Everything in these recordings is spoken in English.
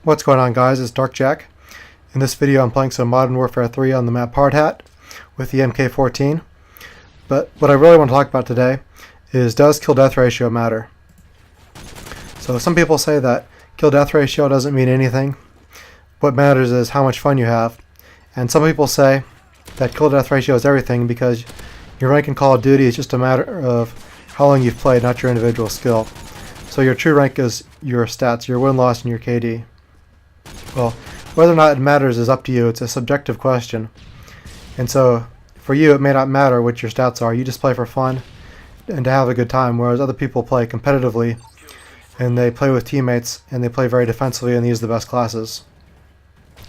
What's going on, guys? It's Dark Jack. In this video I'm playing some Modern Warfare 3 on the map Hardhat with the MK14. But what I really want to talk about today is, does kill-death ratio matter? So some people say that kill-death ratio doesn't mean anything. What matters is how much fun you have. And some people say that kill-death ratio is everything because your rank in Call of Duty is just a matter of how long you've played, not your individual skill. So your true rank is your stats, your win-loss, and your KD. Well, whether or not it matters is up to you. It's a subjective question. And so, for you, it may not matter what your stats are. You just play for fun and to have a good time, whereas other people play competitively, and they play with teammates, and they play very defensively, and they use the best classes.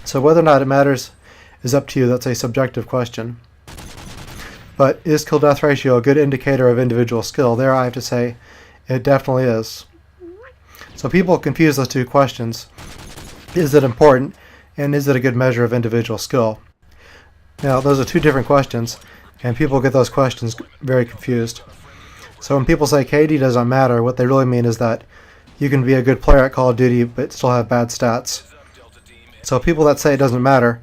So whether or not it matters is up to you. That's a subjective question. But is kill-death ratio a good indicator of individual skill? There I have to say it definitely is. So people confuse those two questions. Is it important, and is it a good measure of individual skill? Now, those are two different questions, and people get those questions very confused. So when people say KD doesn't matter, what they really mean is that you can be a good player at Call of Duty but still have bad stats. So people that say it doesn't matter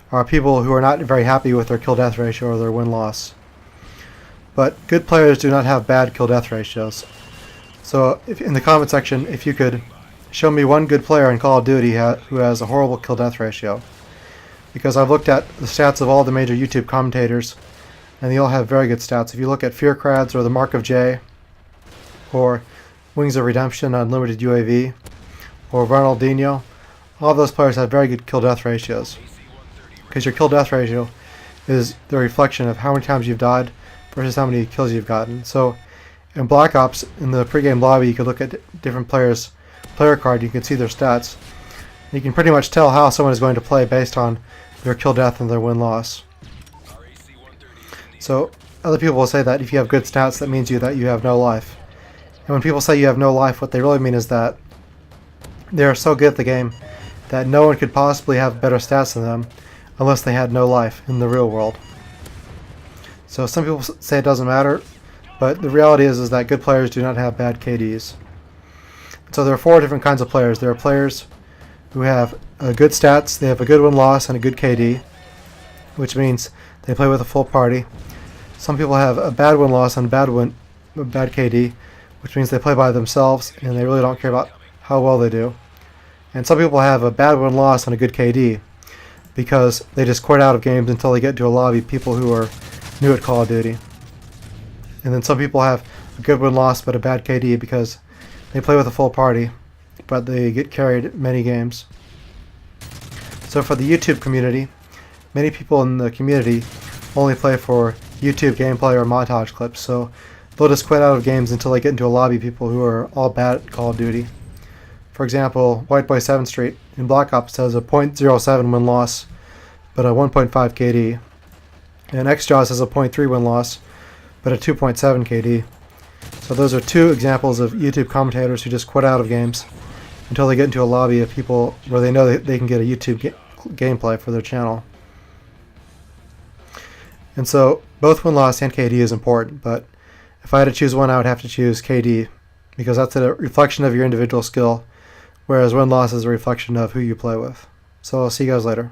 are people who are not very happy with their kill-death ratio or their win-loss. But good players do not have bad kill-death ratios. So if, in the comment section, if you could show me one good player in Call of Duty who has a horrible kill-death ratio. Because I've looked at the stats of all the major YouTube commentators, and they all have very good stats. If you look at Fearcrads or the Mark of J, or Wings of Redemption Unlimited UAV, or Ronaldinho, all of those players have very good kill-death ratios. Because your kill-death ratio is the reflection of how many times you've died versus how many kills you've gotten. So in Black Ops, in the pregame lobby, you could look at different players' player card, you can see their stats. You can pretty much tell how someone is going to play based on their kill-death and their win-loss. So other people will say that if you have good stats, that means that you have no life. And when people say you have no life, what they really mean is that they are so good at the game that no one could possibly have better stats than them unless they had no life in the real world. So some people say it doesn't matter, but the reality is that good players do not have bad KDs. So there are four different kinds of players. There are players who have good stats, they have a good win-loss and a good KD, which means they play with a full party. Some people have a bad win-loss and a bad KD, which means they play by themselves and they really don't care about how well they do. And some people have a bad win-loss and a good KD because they just quit out of games until they get into a lobby, people who are new at Call of Duty. And then some people have a good win-loss but a bad KD because they play with a full party, but they get carried many games. So for the YouTube community, many people in the community only play for YouTube gameplay or montage clips, so they'll just quit out of games until they get into a lobby, people who are all bad at Call of Duty. For example, White Boy 7th Street in Black Ops has a .07 win-loss, but a 1.5 KD. And XJAWS has a .3 win-loss, but a 2.7 KD. So those are two examples of YouTube commentators who just quit out of games until they get into a lobby of people where they know they can get a YouTube gameplay for their channel. And so both win-loss and KD is important, but if I had to choose one, I would have to choose KD because that's a reflection of your individual skill, whereas win-loss is a reflection of who you play with. So I'll see you guys later.